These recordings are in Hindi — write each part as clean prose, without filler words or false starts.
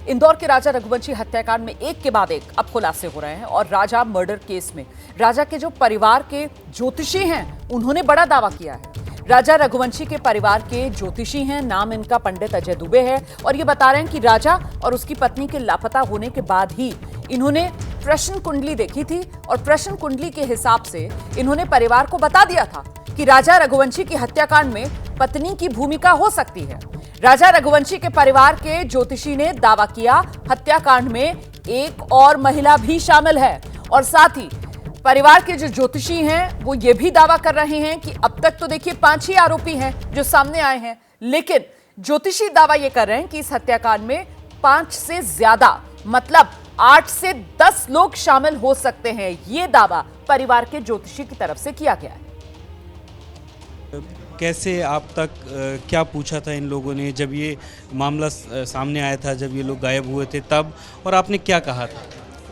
इंदौर के राजा रघुवंशी हत्याकांड में एक के बाद एक अब खुलासे हो रहे हैं और राजा मर्डर केस में राजा के जो परिवार के ज्योतिषी हैं उन्होंने बड़ा दावा किया है। राजा रघुवंशी के परिवार के ज्योतिषी हैं, नाम इनका पंडित अजय दुबे है और ये बता रहे हैं कि राजा और उसकी पत्नी के लापता होने के बाद ही इन्होंने प्रश्न कुंडली देखी थी और प्रश्न कुंडली के हिसाब से इन्होंने परिवार को बता दिया था कि राजा रघुवंशी की हत्याकांड में पत्नी की भूमिका हो सकती है। राजा रघुवंशी के परिवार के ज्योतिषी ने दावा किया हत्याकांड में एक और महिला भी शामिल है और साथ ही परिवार के जो ज्योतिषी हैं वो ये भी दावा कर रहे हैं कि अब तक तो देखिए 5 ही आरोपी हैं जो सामने आए हैं, लेकिन ज्योतिषी दावा ये कर रहे हैं कि इस हत्याकांड में 5 से ज्यादा मतलब 8 से 10 लोग शामिल हो सकते हैं। ये दावा परिवार के ज्योतिषी की तरफ से किया गया है। कैसे आप तक क्या पूछा था इन लोगों ने जब ये मामला सामने आया था, जब ये लोग गायब हुए थे तब, और आपने क्या कहा था?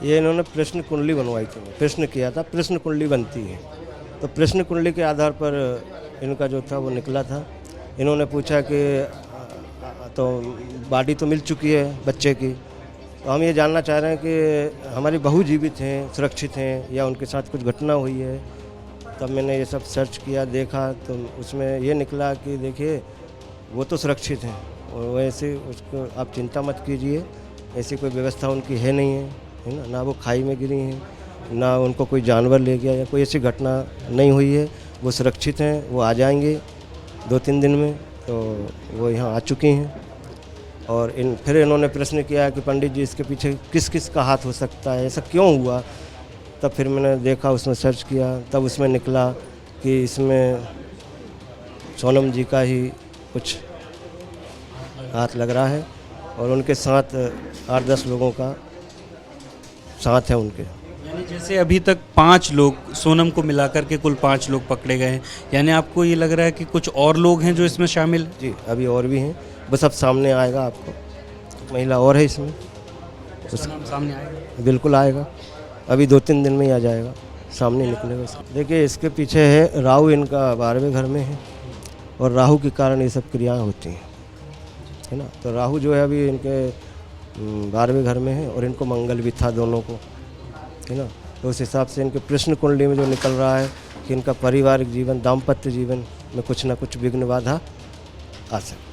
ये इन्होंने प्रश्न कुंडली बनवाई थी, प्रश्न किया था, प्रश्न कुंडली बनती है तो प्रश्न कुंडली के आधार पर इनका जो था वो निकला था। इन्होंने पूछा कि तो बॉडी तो मिल चुकी है बच्चे की, तो हम ये जानना चाह रहे हैं कि हमारी बहू जीवित हैं, सुरक्षित हैं या उनके साथ कुछ घटना हुई है। तब मैंने ये सब सर्च किया, देखा तो उसमें ये निकला कि देखिए वो तो सुरक्षित हैं और वैसे उसको आप चिंता मत कीजिए, ऐसी कोई व्यवस्था उनकी है नहीं है ना, ना वो खाई में गिरी हैं, ना उनको कोई जानवर ले गया या कोई ऐसी घटना नहीं हुई है। वो सुरक्षित हैं, वो आ जाएंगे 2-3 दिन में, तो वो यहाँ आ चुकी हैं। और फिर इन्होंने प्रश्न किया कि पंडित जी इसके पीछे किस किस का हाथ हो सकता है, ऐसा क्यों हुआ। तब फिर मैंने देखा, उसमें सर्च किया, तब उसमें निकला कि इसमें सोनम जी का ही कुछ हाथ लग रहा है और उनके साथ 8-10 लोगों का साथ है उनके। यानी जैसे अभी तक 5 लोग, सोनम को मिलाकर के कुल 5 लोग पकड़े गए हैं, यानी आपको ये लग रहा है कि कुछ और लोग हैं जो इसमें शामिल हैं? जी, अभी और भी हैं, बस अब सामने आएगा आपको। महिला और है इसमें, उसका नाम सामने आएगा? बिल्कुल आएगा, अभी 2-3 दिन में ही आ जाएगा, सामने निकलेगा। देखिए इसके पीछे है राहु, इनका 12वें घर में है और राहु के कारण ये सब क्रियाएँ होती हैं, है ना। तो राहु जो है अभी इनके 12वें घर में है और इनको मंगल भी था दोनों को, है ना। तो उस हिसाब से इनके प्रश्न कुंडली में जो निकल रहा है कि इनका पारिवारिक जीवन, दाम्पत्य जीवन में कुछ ना कुछ विघ्न बाधा आ सकता है।